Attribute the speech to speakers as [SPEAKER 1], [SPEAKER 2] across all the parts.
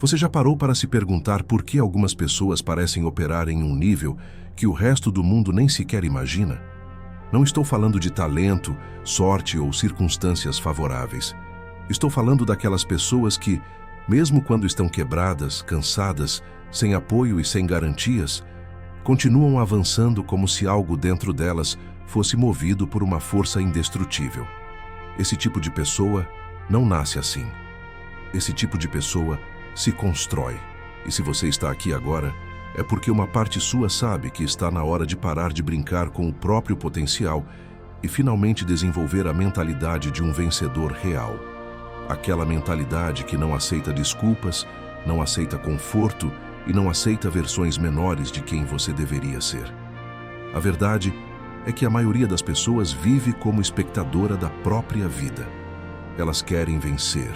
[SPEAKER 1] Você já parou para se perguntar por que algumas pessoas parecem operar em um nível que o resto do mundo nem sequer imagina? Não estou falando de talento, sorte ou circunstâncias favoráveis. Estou falando daquelas pessoas que, mesmo quando estão quebradas, cansadas, sem apoio e sem garantias, continuam avançando como se algo dentro delas fosse movido por uma força indestrutível. Esse tipo de pessoa não nasce assim. Esse tipo de pessoa se constrói. E se você está aqui agora, é porque uma parte sua sabe que está na hora de parar de brincar com o próprio potencial e finalmente desenvolver a mentalidade de um vencedor real. Aquela mentalidade que não aceita desculpas, não aceita conforto e não aceita versões menores de quem você deveria ser. A verdade é que a maioria das pessoas vive como espectadora da própria vida. Elas querem vencer,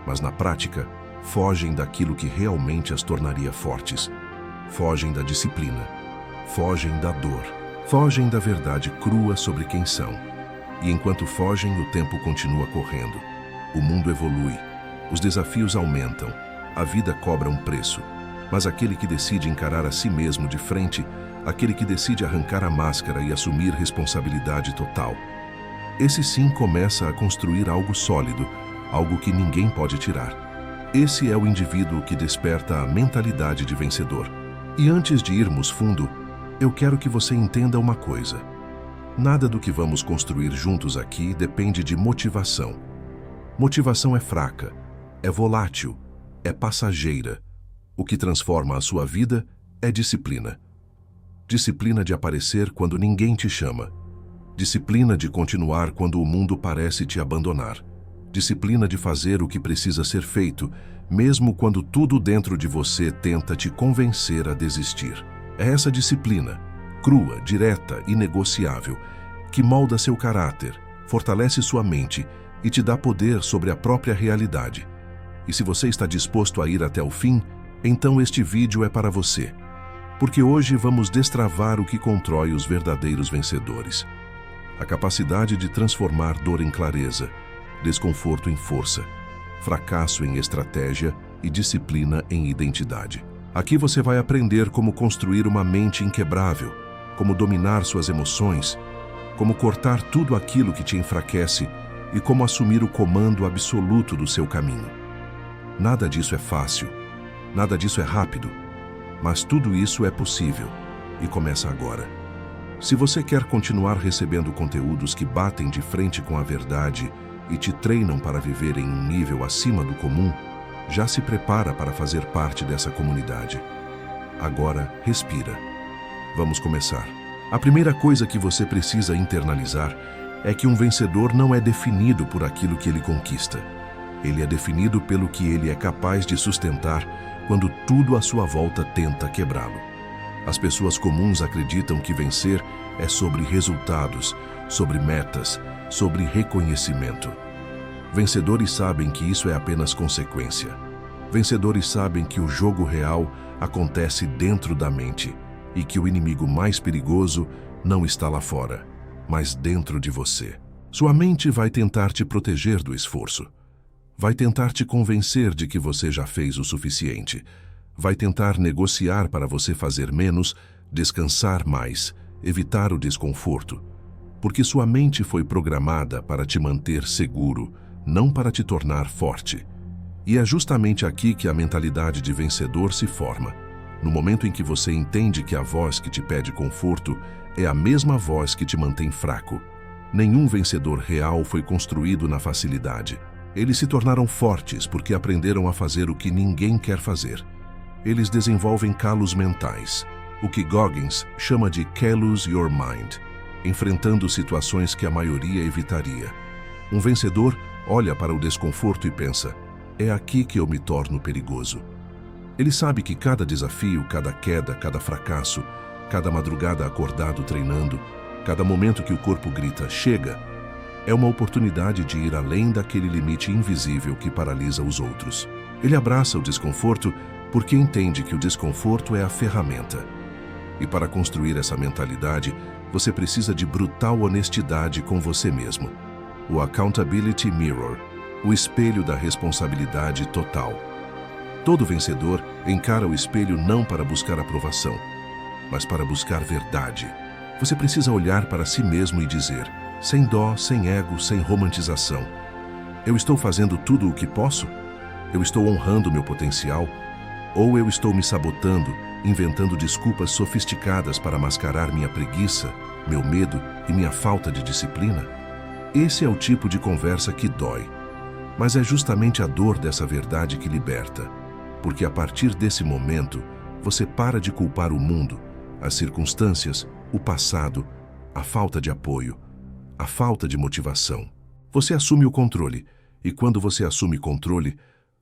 [SPEAKER 1] mas na prática, fogem daquilo que realmente as tornaria fortes. Fogem da disciplina, fogem da dor, fogem da verdade crua sobre quem são. E enquanto fogem, o tempo continua correndo. O mundo evolui, os desafios aumentam, a vida cobra um preço. Mas aquele que decide encarar a si mesmo de frente, aquele que decide arrancar a máscara e assumir responsabilidade total, esse sim começa a construir algo sólido, algo que ninguém pode tirar. Esse é o indivíduo que desperta a mentalidade de vencedor. E antes de irmos fundo, eu quero que você entenda uma coisa. Nada do que vamos construir juntos aqui depende de motivação. Motivação é fraca, é volátil, é passageira. O que transforma a sua vida é disciplina. Disciplina de aparecer quando ninguém te chama. Disciplina de continuar quando o mundo parece te abandonar. Disciplina de fazer o que precisa ser feito, mesmo quando tudo dentro de você tenta te convencer a desistir. É essa disciplina, crua, direta, inegociável, que molda seu caráter, fortalece sua mente e te dá poder sobre a própria realidade. E se você está disposto a ir até o fim, então este vídeo é para você. Porque hoje vamos destravar o que constrói os verdadeiros vencedores. A capacidade de transformar dor em clareza, desconforto em força, fracasso em estratégia e disciplina em identidade. Aqui você vai aprender como construir uma mente inquebrável, como dominar suas emoções, como cortar tudo aquilo que te enfraquece e como assumir o comando absoluto do seu caminho. Nada disso é fácil, nada disso é rápido, mas tudo isso é possível e começa agora. Se você quer continuar recebendo conteúdos que batem de frente com a verdade e te treinam para viver em um nível acima do comum, já se prepara para fazer parte dessa comunidade. Agora, respira. Vamos começar. A primeira coisa que você precisa internalizar é que um vencedor não é definido por aquilo que ele conquista. Ele é definido pelo que ele é capaz de sustentar quando tudo à sua volta tenta quebrá-lo. As pessoas comuns acreditam que vencer é sobre resultados, sobre metas, sobre reconhecimento. Vencedores sabem que isso é apenas consequência. Vencedores sabem que o jogo real acontece dentro da mente e que o inimigo mais perigoso não está lá fora, mas dentro de você. Sua mente vai tentar te proteger do esforço. Vai tentar te convencer de que você já fez o suficiente. Vai tentar negociar para você fazer menos, descansar mais, evitar o desconforto. Porque sua mente foi programada para te manter seguro, não para te tornar forte. E é justamente aqui que a mentalidade de vencedor se forma. No momento em que você entende que a voz que te pede conforto é a mesma voz que te mantém fraco. Nenhum vencedor real foi construído na facilidade. Eles se tornaram fortes porque aprenderam a fazer o que ninguém quer fazer. Eles desenvolvem calos mentais, o que Goggins chama de callous your mind, enfrentando situações que a maioria evitaria. Um vencedor olha para o desconforto e pensa, é aqui que eu me torno perigoso. Ele sabe que cada desafio, cada queda, cada fracasso, cada madrugada acordado treinando, cada momento que o corpo grita, chega, é uma oportunidade de ir além daquele limite invisível que paralisa os outros. Ele abraça o desconforto porque entende que o desconforto é a ferramenta. E para construir essa mentalidade, você precisa de brutal honestidade com você mesmo. O Accountability Mirror, o espelho da responsabilidade total. Todo vencedor encara o espelho não para buscar aprovação, mas para buscar verdade. Você precisa olhar para si mesmo e dizer, sem dó, sem ego, sem romantização: eu estou fazendo tudo o que posso? Eu estou honrando meu potencial? Ou eu estou me sabotando, inventando desculpas sofisticadas para mascarar minha preguiça, meu medo e minha falta de disciplina? Esse é o tipo de conversa que dói. Mas é justamente a dor dessa verdade que liberta. Porque a partir desse momento, você para de culpar o mundo, as circunstâncias, o passado, a falta de apoio, a falta de motivação. Você assume o controle, e quando você assume controle,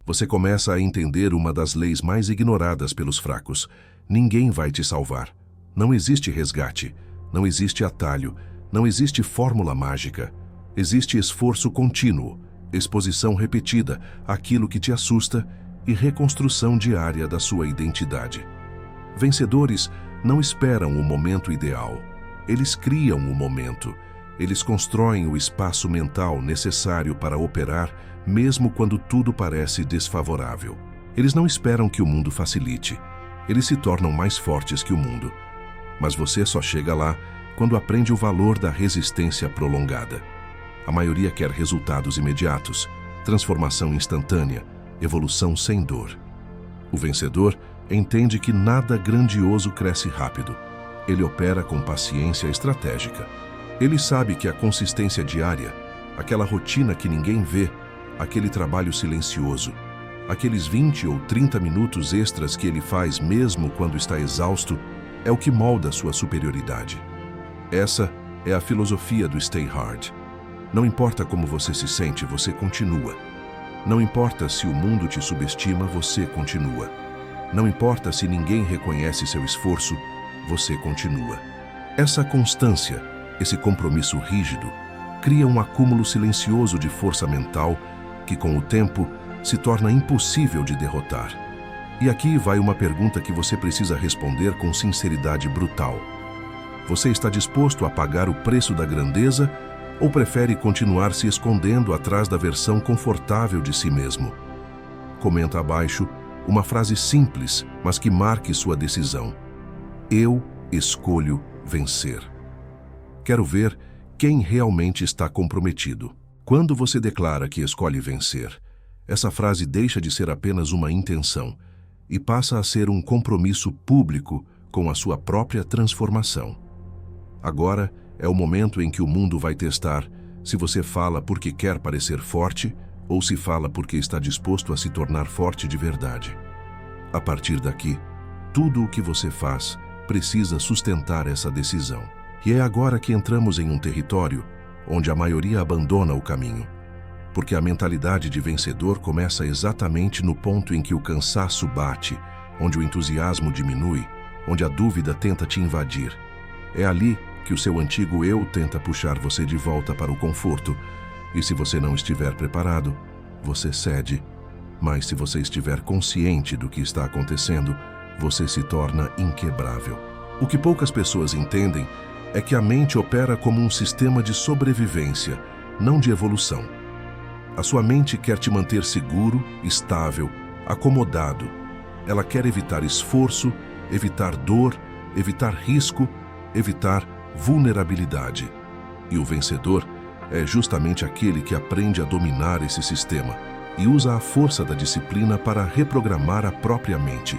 [SPEAKER 1] você começa a entender uma das leis mais ignoradas pelos fracos: ninguém vai te salvar. Não existe resgate, não existe atalho, não existe fórmula mágica. Existe esforço contínuo, exposição repetida àquilo que te assusta e reconstrução diária da sua identidade. Vencedores não esperam o momento ideal. Eles criam o momento. Eles constroem o espaço mental necessário para operar, mesmo quando tudo parece desfavorável. Eles não esperam que o mundo facilite. Eles se tornam mais fortes que o mundo. Mas você só chega lá quando aprende o valor da resistência prolongada. A maioria quer resultados imediatos, transformação instantânea, evolução sem dor. O vencedor entende que nada grandioso cresce rápido. Ele opera com paciência estratégica. Ele sabe que a consistência diária, aquela rotina que ninguém vê, aquele trabalho silencioso, aqueles 20 ou 30 minutos extras que ele faz mesmo quando está exausto, é o que molda sua superioridade. Essa é a filosofia do Stay Hard. Não importa como você se sente, você continua. Não importa se o mundo te subestima, você continua. Não importa se ninguém reconhece seu esforço, você continua. Essa constância, esse compromisso rígido, cria um acúmulo silencioso de força mental que, com o tempo, se torna impossível de derrotar. E aqui vai uma pergunta que você precisa responder com sinceridade brutal. Você está disposto a pagar o preço da grandeza ou prefere continuar se escondendo atrás da versão confortável de si mesmo? Comenta abaixo uma frase simples, mas que marque sua decisão. Eu escolho vencer. Quero ver quem realmente está comprometido. Quando você declara que escolhe vencer, essa frase deixa de ser apenas uma intenção e passa a ser um compromisso público com a sua própria transformação. Agora é o momento em que o mundo vai testar se você fala porque quer parecer forte ou se fala porque está disposto a se tornar forte de verdade. A partir daqui, tudo o que você faz precisa sustentar essa decisão. E é agora que entramos em um território onde a maioria abandona o caminho, porque a mentalidade de vencedor começa exatamente no ponto em que o cansaço bate, onde o entusiasmo diminui, onde a dúvida tenta te invadir. É ali que o seu antigo eu tenta puxar você de volta para o conforto, e se você não estiver preparado, você cede. Mas se você estiver consciente do que está acontecendo, você se torna inquebrável. O que poucas pessoas entendem é que a mente opera como um sistema de sobrevivência, não de evolução. A sua mente quer te manter seguro, estável, acomodado. Ela quer evitar esforço, evitar dor, evitar risco, evitar vulnerabilidade. E o vencedor é justamente aquele que aprende a dominar esse sistema e usa a força da disciplina para reprogramar a própria mente.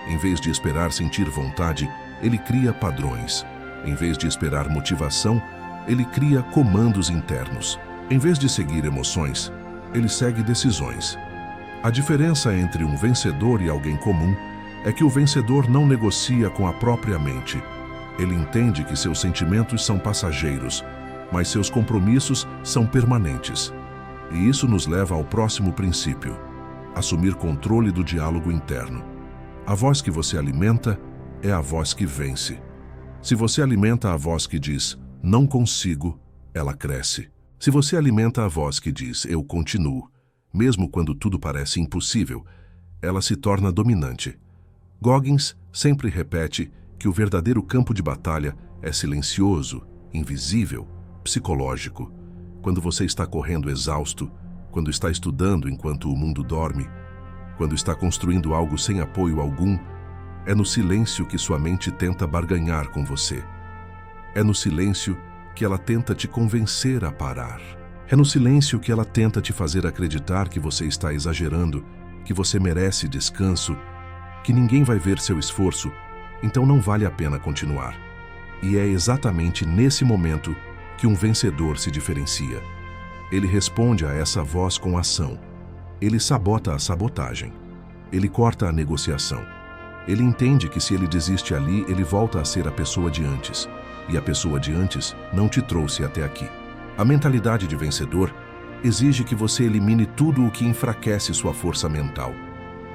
[SPEAKER 1] Em vez de esperar sentir vontade, ele cria padrões. Em vez de esperar motivação, ele cria comandos internos. Em vez de seguir emoções, ele segue decisões. A diferença entre um vencedor e alguém comum é que o vencedor não negocia com a própria mente. Ele entende que seus sentimentos são passageiros, mas seus compromissos são permanentes. E isso nos leva ao próximo princípio: assumir controle do diálogo interno. A voz que você alimenta é a voz que vence. Se você alimenta a voz que diz, não consigo, ela cresce. Se você alimenta a voz que diz, eu continuo, mesmo quando tudo parece impossível, ela se torna dominante. Goggins sempre repete que o verdadeiro campo de batalha é silencioso, invisível, psicológico. Quando você está correndo exausto, quando está estudando enquanto o mundo dorme, quando está construindo algo sem apoio algum, é no silêncio que sua mente tenta barganhar com você. É no silêncio que ela tenta te convencer a parar. É no silêncio que ela tenta te fazer acreditar que você está exagerando, que você merece descanso, que ninguém vai ver seu esforço, então não vale a pena continuar. E é exatamente nesse momento que um vencedor se diferencia. Ele responde a essa voz com ação. Ele sabota a sabotagem. Ele corta a negociação. Ele entende que se ele desiste ali, ele volta a ser a pessoa de antes. E a pessoa de antes não te trouxe até aqui. A mentalidade de vencedor exige que você elimine tudo o que enfraquece sua força mental.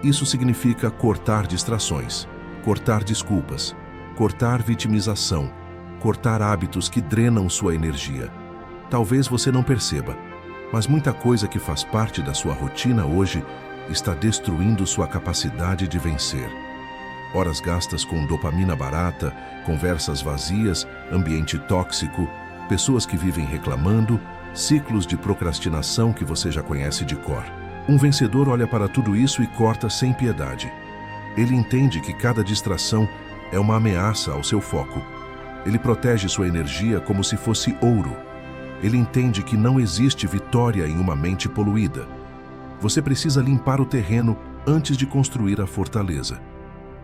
[SPEAKER 1] Isso significa cortar distrações, cortar desculpas, cortar vitimização, cortar hábitos que drenam sua energia. Talvez você não perceba, mas muita coisa que faz parte da sua rotina hoje está destruindo sua capacidade de vencer. Horas gastas com dopamina barata, conversas vazias, ambiente tóxico, pessoas que vivem reclamando, ciclos de procrastinação que você já conhece de cor. Um vencedor olha para tudo isso e corta sem piedade. Ele entende que cada distração é uma ameaça ao seu foco. Ele protege sua energia como se fosse ouro. Ele entende que não existe vitória em uma mente poluída. Você precisa limpar o terreno antes de construir a fortaleza.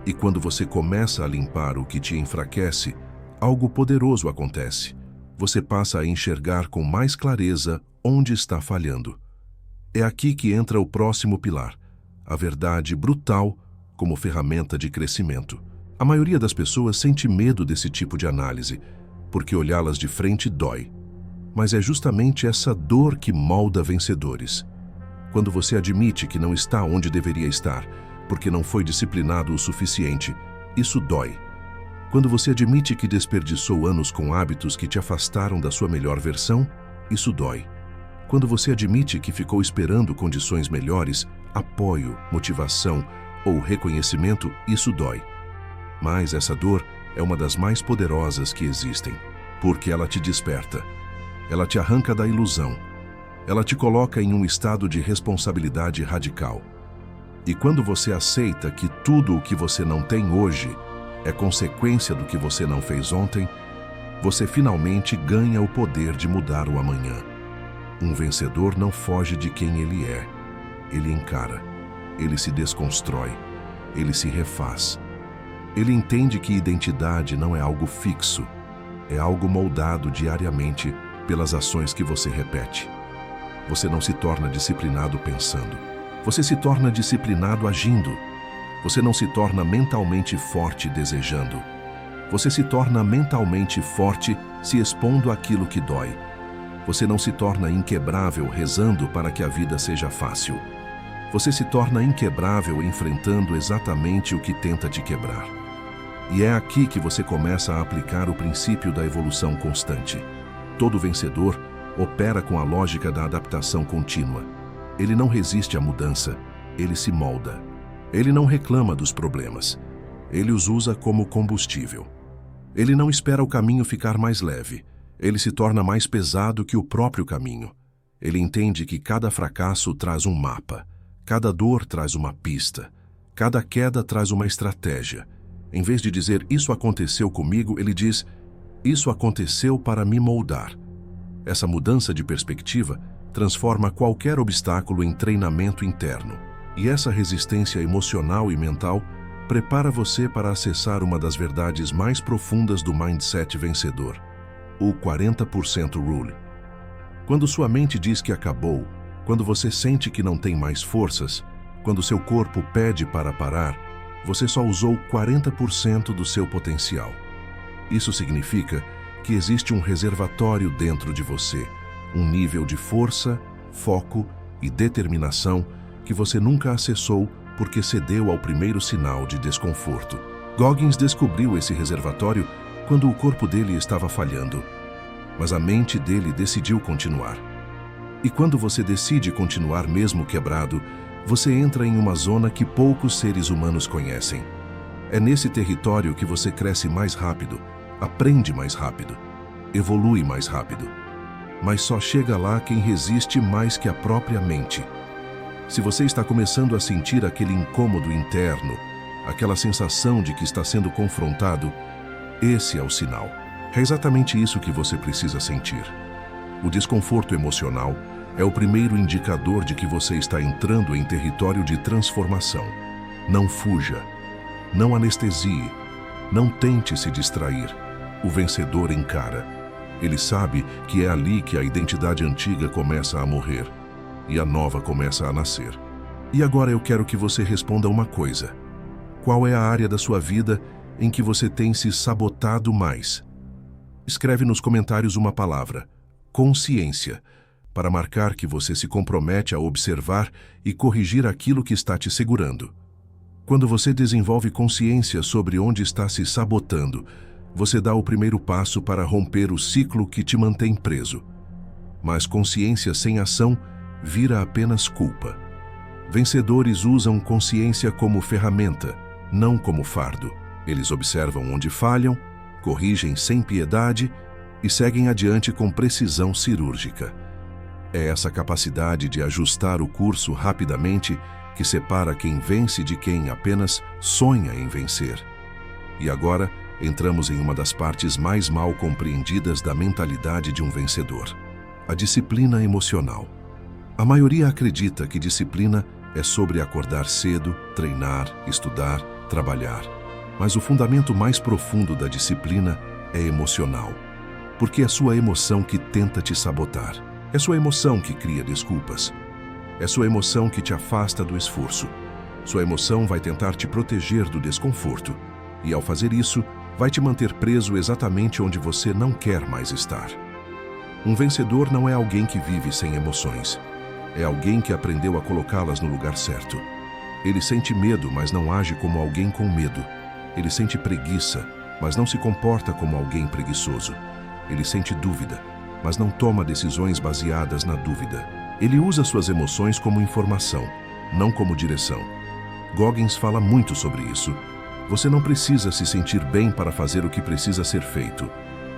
[SPEAKER 1] E quando você começa a limpar o que te enfraquece, algo poderoso acontece. Você passa a enxergar com mais clareza onde está falhando. É aqui que entra o próximo pilar, a verdade brutal como ferramenta de crescimento. A maioria das pessoas sente medo desse tipo de análise, porque olhá-las de frente dói. Mas é justamente essa dor que molda vencedores. Quando você admite que não está onde deveria estar, porque não foi disciplinado o suficiente, isso dói. Quando você admite que desperdiçou anos com hábitos que te afastaram da sua melhor versão, isso dói. Quando você admite que ficou esperando condições melhores, apoio, motivação ou reconhecimento, isso dói. Mas essa dor é uma das mais poderosas que existem, porque ela te desperta. Ela te arranca da ilusão. Ela te coloca em um estado de responsabilidade radical. E quando você aceita que tudo o que você não tem hoje é consequência do que você não fez ontem, você finalmente ganha o poder de mudar o amanhã. Um vencedor não foge de quem ele é. Ele encara. Ele se desconstrói. Ele se refaz. Ele entende que identidade não é algo fixo. É algo moldado diariamente pelas ações que você repete. Você não se torna disciplinado pensando. Você se torna disciplinado agindo. Você não se torna mentalmente forte desejando. Você se torna mentalmente forte se expondo àquilo que dói. Você não se torna inquebrável rezando para que a vida seja fácil. Você se torna inquebrável enfrentando exatamente o que tenta te quebrar. E é aqui que você começa a aplicar o princípio da evolução constante. Todo vencedor opera com a lógica da adaptação contínua. Ele não resiste à mudança, ele se molda. Ele não reclama dos problemas, ele os usa como combustível. Ele não espera o caminho ficar mais leve, ele se torna mais pesado que o próprio caminho. Ele entende que cada fracasso traz um mapa, cada dor traz uma pista, cada queda traz uma estratégia. Em vez de dizer, isso aconteceu comigo, ele diz, isso aconteceu para me moldar. Essa mudança de perspectiva transforma qualquer obstáculo em treinamento interno. E essa resistência emocional e mental prepara você para acessar uma das verdades mais profundas do mindset vencedor, o 40% Rule. Quando sua mente diz que acabou, quando você sente que não tem mais forças, quando seu corpo pede para parar, você só usou 40% do seu potencial. Isso significa que existe um reservatório dentro de você, um nível de força, foco e determinação que você nunca acessou porque cedeu ao primeiro sinal de desconforto. Goggins descobriu esse reservatório quando o corpo dele estava falhando, mas a mente dele decidiu continuar. E quando você decide continuar mesmo quebrado, você entra em uma zona que poucos seres humanos conhecem. É nesse território que você cresce mais rápido, aprende mais rápido, evolui mais rápido. Mas só chega lá quem resiste mais que a própria mente. Se você está começando a sentir aquele incômodo interno, aquela sensação de que está sendo confrontado, esse é o sinal. É exatamente isso que você precisa sentir. O desconforto emocional é o primeiro indicador de que você está entrando em território de transformação. Não fuja, não anestesie, não tente se distrair. O vencedor encara. Ele sabe que é ali que a identidade antiga começa a morrer e a nova começa a nascer. E agora eu quero que você responda uma coisa. Qual é a área da sua vida em que você tem se sabotado mais? Escreve nos comentários uma palavra, consciência, para marcar que você se compromete a observar e corrigir aquilo que está te segurando. Quando você desenvolve consciência sobre onde está se sabotando, você dá o primeiro passo para romper o ciclo que te mantém preso. Mas consciência sem ação vira apenas culpa. Vencedores usam consciência como ferramenta, não como fardo. Eles observam onde falham, corrigem sem piedade e seguem adiante com precisão cirúrgica. É essa capacidade de ajustar o curso rapidamente que separa quem vence de quem apenas sonha em vencer. E agora, entramos em uma das partes mais mal compreendidas da mentalidade de um vencedor: a disciplina emocional. A maioria acredita que disciplina é sobre acordar cedo, treinar, estudar, trabalhar. Mas o fundamento mais profundo da disciplina é emocional, porque é sua emoção que tenta te sabotar. É sua emoção que cria desculpas. É sua emoção que te afasta do esforço. Sua emoção vai tentar te proteger do desconforto. E ao fazer isso, vai te manter preso exatamente onde você não quer mais estar. Um vencedor não é alguém que vive sem emoções. É alguém que aprendeu a colocá-las no lugar certo. Ele sente medo, mas não age como alguém com medo. Ele sente preguiça, mas não se comporta como alguém preguiçoso. Ele sente dúvida, mas não toma decisões baseadas na dúvida. Ele usa suas emoções como informação, não como direção. Goggins fala muito sobre isso. Você não precisa se sentir bem para fazer o que precisa ser feito.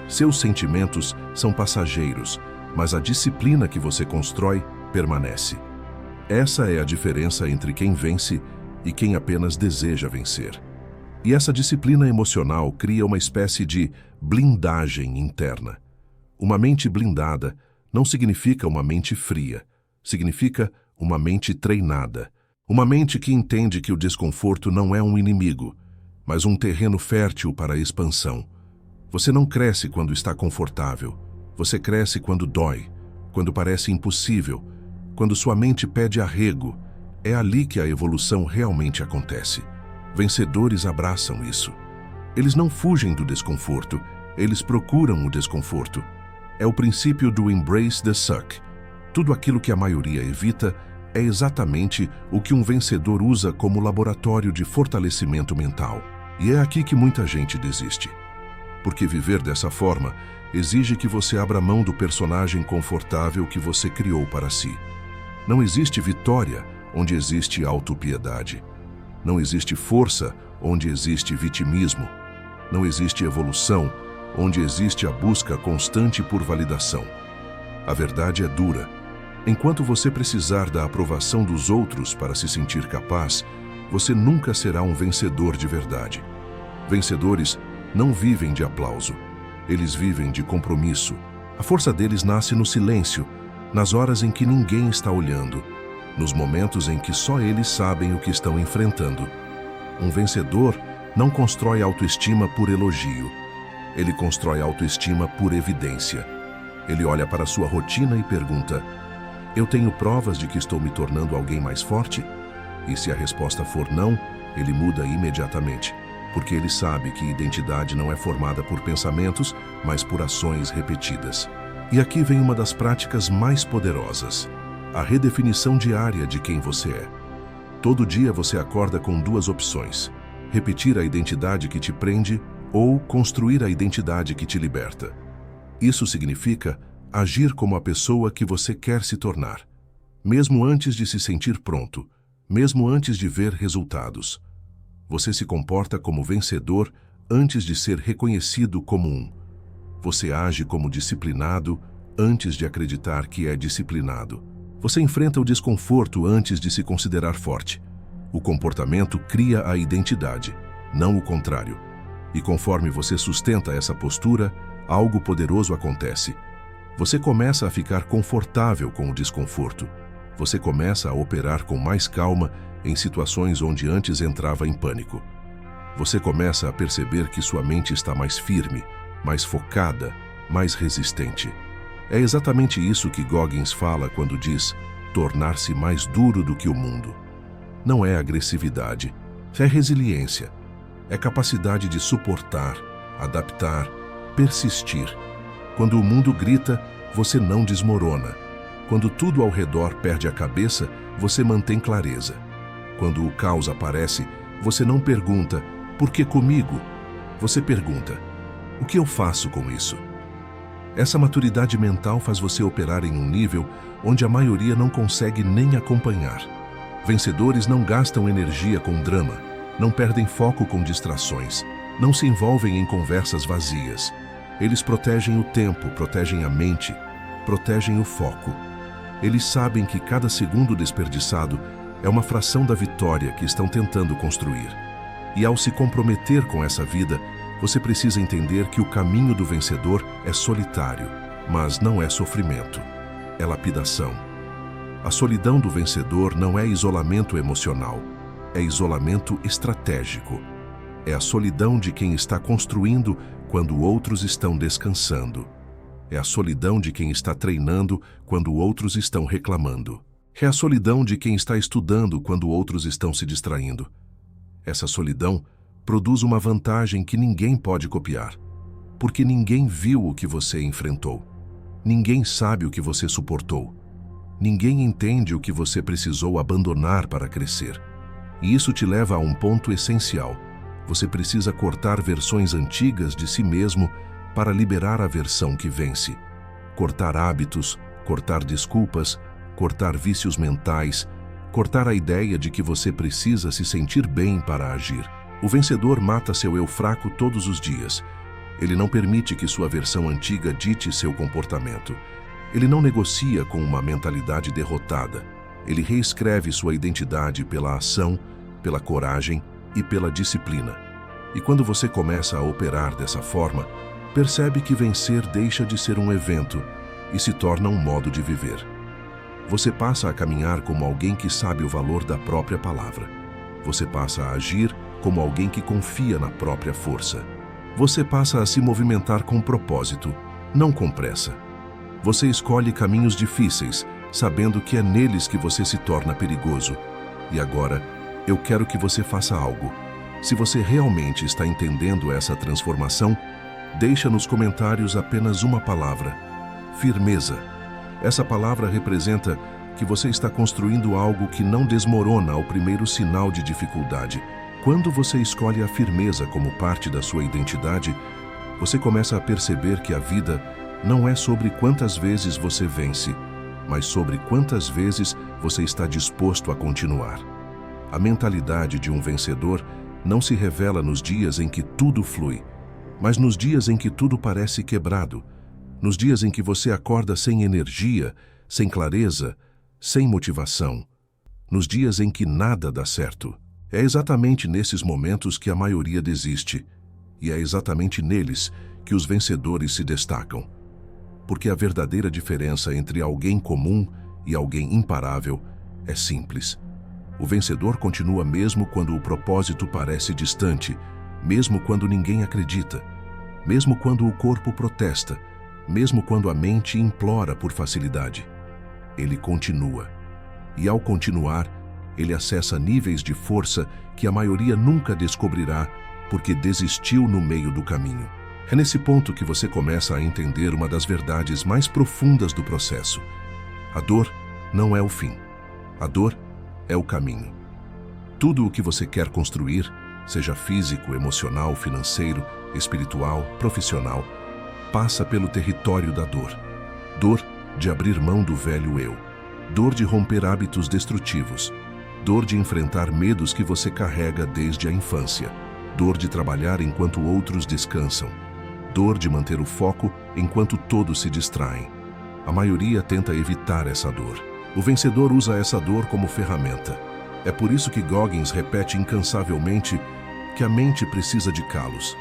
[SPEAKER 1] Seus sentimentos são passageiros, mas a disciplina que você constrói permanece. Essa é a diferença entre quem vence e quem apenas deseja vencer. E essa disciplina emocional cria uma espécie de blindagem interna. Uma mente blindada não significa uma mente fria, significa uma mente treinada. Uma mente que entende que o desconforto não é um inimigo, mas um terreno fértil para a expansão. Você não cresce quando está confortável. Você cresce quando dói, quando parece impossível, quando sua mente pede arrego. É ali que a evolução realmente acontece. Vencedores abraçam isso. Eles não fugem do desconforto, eles procuram o desconforto. É o princípio do embrace the suck. Tudo aquilo que a maioria evita é exatamente o que um vencedor usa como laboratório de fortalecimento mental. E é aqui que muita gente desiste. Porque viver dessa forma exige que você abra mão do personagem confortável que você criou para si. Não existe vitória onde existe autopiedade. Não existe força onde existe vitimismo. Não existe evolução onde existe a busca constante por validação. A verdade é dura. Enquanto você precisar da aprovação dos outros para se sentir capaz, você nunca será um vencedor de verdade. Vencedores não vivem de aplauso. Eles vivem de compromisso. A força deles nasce no silêncio, nas horas em que ninguém está olhando, nos momentos em que só eles sabem o que estão enfrentando. Um vencedor não constrói autoestima por elogio. Ele constrói autoestima por evidência. Ele olha para sua rotina e pergunta: eu tenho provas de que estou me tornando alguém mais forte? E se a resposta for não, ele muda imediatamente, porque ele sabe que identidade não é formada por pensamentos, mas por ações repetidas. E aqui vem uma das práticas mais poderosas: a redefinição diária de quem você é. Todo dia você acorda com duas opções: repetir a identidade que te prende ou construir a identidade que te liberta. Isso significa agir como a pessoa que você quer se tornar, mesmo antes de se sentir pronto, mesmo antes de ver resultados. Você se comporta como vencedor antes de ser reconhecido como um. Você age como disciplinado antes de acreditar que é disciplinado. Você enfrenta o desconforto antes de se considerar forte. O comportamento cria a identidade, não o contrário. E conforme você sustenta essa postura, algo poderoso acontece. Você começa a ficar confortável com o desconforto. Você começa a operar com mais calma em situações onde antes entrava em pânico. Você começa a perceber que sua mente está mais firme, mais focada, mais resistente. É exatamente isso que Goggins fala quando diz tornar-se mais duro do que o mundo. Não é agressividade, é resiliência. É capacidade de suportar, adaptar, persistir. Quando o mundo grita, você não desmorona. Quando tudo ao redor perde a cabeça, você mantém clareza. Quando o caos aparece, você não pergunta, por que comigo? Você pergunta, o que eu faço com isso? Essa maturidade mental faz você operar em um nível onde a maioria não consegue nem acompanhar. Vencedores não gastam energia com drama, não perdem foco com distrações, não se envolvem em conversas vazias. Eles protegem o tempo, protegem a mente, protegem o foco. Eles sabem que cada segundo desperdiçado é uma fração da vitória que estão tentando construir. E ao se comprometer com essa vida, você precisa entender que o caminho do vencedor é solitário, mas não é sofrimento, é lapidação. A solidão do vencedor não é isolamento emocional, é isolamento estratégico. É a solidão de quem está construindo quando outros estão descansando. É a solidão de quem está treinando quando outros estão reclamando. É a solidão de quem está estudando quando outros estão se distraindo. Essa solidão produz uma vantagem que ninguém pode copiar, porque ninguém viu o que você enfrentou. Ninguém sabe o que você suportou. Ninguém entende o que você precisou abandonar para crescer. E isso te leva a um ponto essencial. Você precisa cortar versões antigas de si mesmo para liberar a versão que vence. Cortar hábitos, cortar desculpas, cortar vícios mentais, cortar a ideia de que você precisa se sentir bem para agir. O vencedor mata seu eu fraco todos os dias. Ele não permite que sua versão antiga dite seu comportamento. Ele não negocia com uma mentalidade derrotada. Ele reescreve sua identidade pela ação, pela coragem e pela disciplina. E quando você começa a operar dessa forma, percebe que vencer deixa de ser um evento e se torna um modo de viver. Você passa a caminhar como alguém que sabe o valor da própria palavra. Você passa a agir como alguém que confia na própria força. Você passa a se movimentar com propósito, não com pressa. Você escolhe caminhos difíceis, sabendo que é neles que você se torna perigoso. E agora, eu quero que você faça algo. Se você realmente está entendendo essa transformação, deixa nos comentários apenas uma palavra: firmeza. Essa palavra representa que você está construindo algo que não desmorona ao primeiro sinal de dificuldade. Quando você escolhe a firmeza como parte da sua identidade, você começa a perceber que a vida não é sobre quantas vezes você vence, mas sobre quantas vezes você está disposto a continuar. A mentalidade de um vencedor não se revela nos dias em que tudo flui, mas nos dias em que tudo parece quebrado, nos dias em que você acorda sem energia, sem clareza, sem motivação, nos dias em que nada dá certo. É exatamente nesses momentos que a maioria desiste, e é exatamente neles que os vencedores se destacam. Porque a verdadeira diferença entre alguém comum e alguém imparável é simples. O vencedor continua mesmo quando o propósito parece distante, mesmo quando ninguém acredita, mesmo quando o corpo protesta, mesmo quando a mente implora por facilidade. Ele continua. E ao continuar, ele acessa níveis de força que a maioria nunca descobrirá porque desistiu no meio do caminho. É nesse ponto que você começa a entender uma das verdades mais profundas do processo. A dor não é o fim. A dor é o caminho. Tudo o que você quer construir, seja físico, emocional, financeiro, espiritual, profissional, passa pelo território da dor. Dor de abrir mão do velho eu. Dor de romper hábitos destrutivos. Dor de enfrentar medos que você carrega desde a infância. Dor de trabalhar enquanto outros descansam. Dor de manter o foco enquanto todos se distraem. A maioria tenta evitar essa dor. O vencedor usa essa dor como ferramenta. É por isso que Goggins repete incansavelmente que a mente precisa de calos.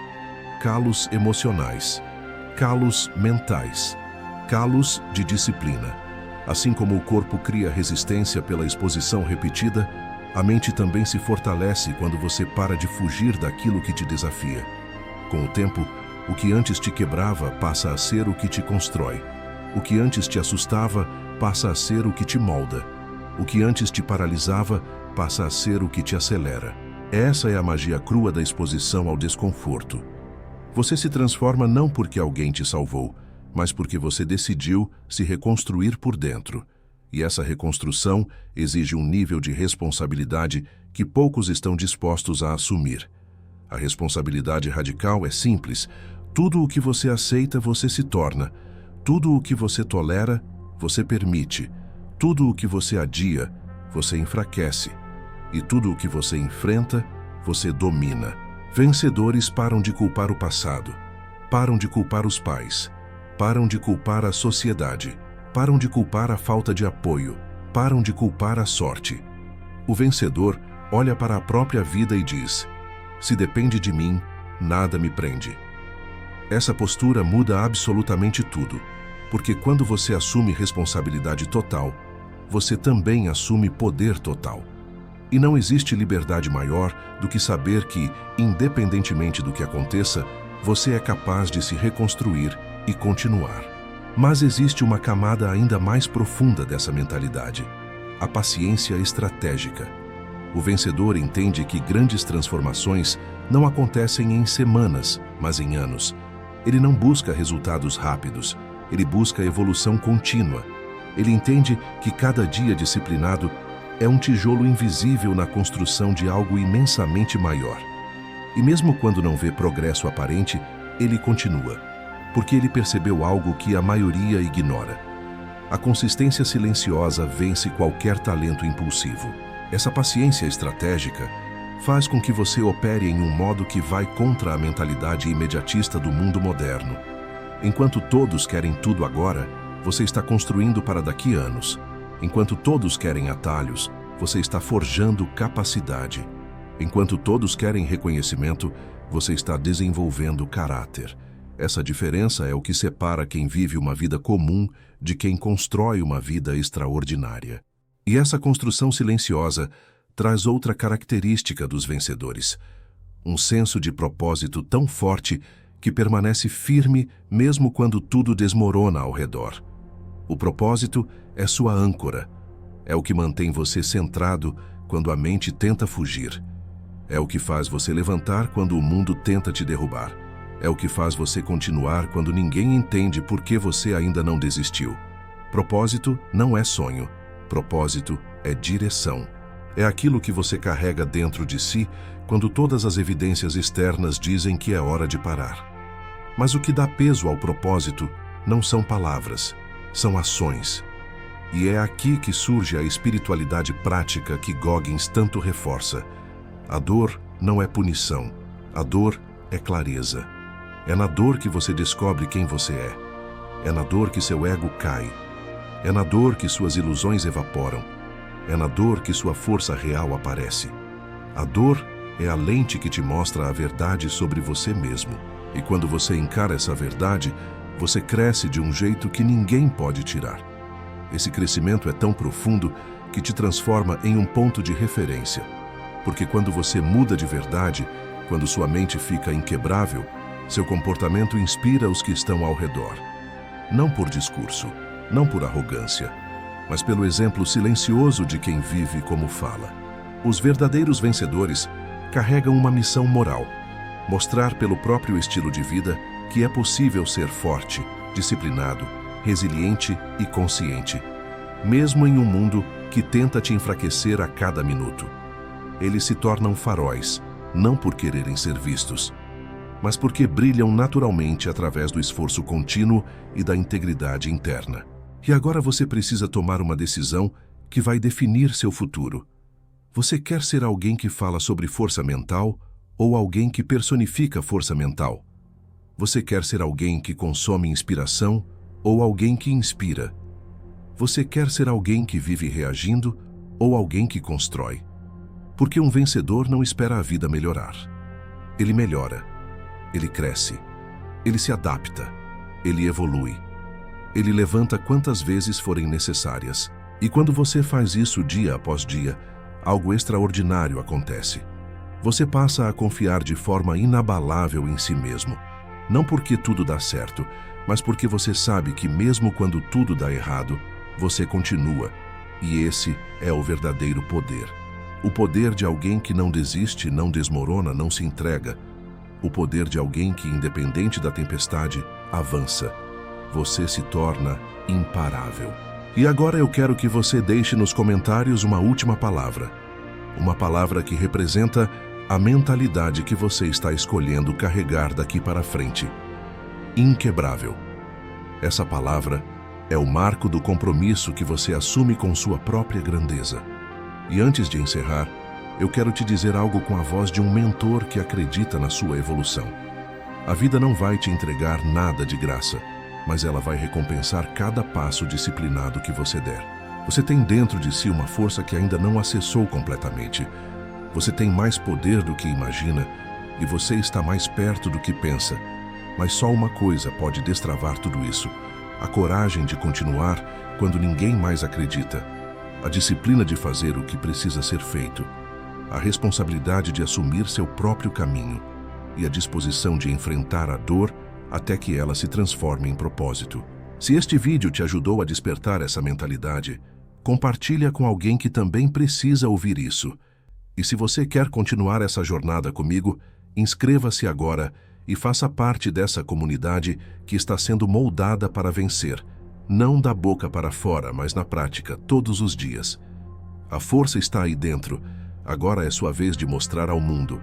[SPEAKER 1] Calos emocionais, calos mentais, calos de disciplina. Assim como o corpo cria resistência pela exposição repetida, a mente também se fortalece quando você para de fugir daquilo que te desafia. Com o tempo, o que antes te quebrava passa a ser o que te constrói. O que antes te assustava passa a ser o que te molda. O que antes te paralisava passa a ser o que te acelera. Essa é a magia crua da exposição ao desconforto. Você se transforma não porque alguém te salvou, mas porque você decidiu se reconstruir por dentro. E essa reconstrução exige um nível de responsabilidade que poucos estão dispostos a assumir. A responsabilidade radical é simples. Tudo o que você aceita, você se torna. Tudo o que você tolera, você permite. Tudo o que você adia, você enfraquece. E tudo o que você enfrenta, você domina. Vencedores param de culpar o passado. Param de culpar os pais. Param de culpar a sociedade. Param de culpar a falta de apoio. Param de culpar a sorte. O vencedor olha para a própria vida e diz: se depende de mim, nada me prende. Essa postura muda absolutamente tudo, porque quando você assume responsabilidade total, você também assume poder total. E não existe liberdade maior do que saber que, independentemente do que aconteça, você é capaz de se reconstruir e continuar. Mas existe uma camada ainda mais profunda dessa mentalidade: a paciência estratégica. O vencedor entende que grandes transformações não acontecem em semanas, mas em anos. Ele não busca resultados rápidos, ele busca evolução contínua. Ele entende que cada dia disciplinado é um tijolo invisível na construção de algo imensamente maior. E mesmo quando não vê progresso aparente, ele continua, porque ele percebeu algo que a maioria ignora. A consistência silenciosa vence qualquer talento impulsivo. Essa paciência estratégica faz com que você opere em um modo que vai contra a mentalidade imediatista do mundo moderno. Enquanto todos querem tudo agora, você está construindo para daqui a anos. Enquanto todos querem atalhos, você está forjando capacidade. Enquanto todos querem reconhecimento, você está desenvolvendo caráter. Essa diferença é o que separa quem vive uma vida comum de quem constrói uma vida extraordinária. E essa construção silenciosa traz outra característica dos vencedores: um senso de propósito tão forte que permanece firme mesmo quando tudo desmorona ao redor. O propósito é sua âncora. É o que mantém você centrado quando a mente tenta fugir. É o que faz você levantar quando o mundo tenta te derrubar. É o que faz você continuar quando ninguém entende por que você ainda não desistiu. Propósito não é sonho. Propósito é direção. É aquilo que você carrega dentro de si quando todas as evidências externas dizem que é hora de parar. Mas o que dá peso ao propósito não são palavras, são ações. E é aqui que surge a espiritualidade prática que Goggins tanto reforça. A dor não é punição, a dor é clareza. É na dor que você descobre quem você é. É na dor que seu ego cai. É na dor que suas ilusões evaporam. É na dor que sua força real aparece. A dor é a lente que te mostra a verdade sobre você mesmo. E quando você encara essa verdade, você cresce de um jeito que ninguém pode tirar. Esse crescimento é tão profundo que te transforma em um ponto de referência. Porque quando você muda de verdade, quando sua mente fica inquebrável, seu comportamento inspira os que estão ao redor. Não por discurso, não por arrogância, mas pelo exemplo silencioso de quem vive como fala. Os verdadeiros vencedores carregam uma missão moral: mostrar pelo próprio estilo de vida que é possível ser forte, disciplinado, resiliente e consciente, mesmo em um mundo que tenta te enfraquecer a cada minuto. Eles se tornam faróis, não por quererem ser vistos, mas porque brilham naturalmente através do esforço contínuo e da integridade interna. E agora você precisa tomar uma decisão que vai definir seu futuro. Você quer ser alguém que fala sobre força mental ou alguém que personifica força mental? Você quer ser alguém que consome inspiração ou alguém que inspira? Você quer ser alguém que vive reagindo ou alguém que constrói? Porque um vencedor não espera a vida melhorar. Ele melhora, ele cresce, ele se adapta, ele evolui. Ele levanta quantas vezes forem necessárias. E quando você faz isso dia após dia, algo extraordinário acontece. Você passa a confiar de forma inabalável em si mesmo. Não porque tudo dá certo, mas porque você sabe que mesmo quando tudo dá errado, você continua. E esse é o verdadeiro poder. O poder de alguém que não desiste, não desmorona, não se entrega. O poder de alguém que, independente da tempestade, avança. Você se torna imparável. E agora eu quero que você deixe nos comentários uma última palavra. Uma palavra que representa a mentalidade que você está escolhendo carregar daqui para frente. Inquebrável. Essa palavra é o marco do compromisso que você assume com sua própria grandeza. E antes de encerrar, eu quero te dizer algo com a voz de um mentor que acredita na sua evolução. A vida não vai te entregar nada de graça, mas ela vai recompensar cada passo disciplinado que você der. Você tem dentro de si uma força que ainda não acessou completamente. Você tem mais poder do que imagina e você está mais perto do que pensa. Mas só uma coisa pode destravar tudo isso: a coragem de continuar quando ninguém mais acredita, a disciplina de fazer o que precisa ser feito, a responsabilidade de assumir seu próprio caminho e a disposição de enfrentar a dor até que ela se transforme em propósito. Se este vídeo te ajudou a despertar essa mentalidade, compartilha com alguém que também precisa ouvir isso. E se você quer continuar essa jornada comigo, inscreva-se agora e faça parte dessa comunidade que está sendo moldada para vencer, não da boca para fora, mas na prática, todos os dias. A força está aí dentro. Agora é sua vez de mostrar ao mundo.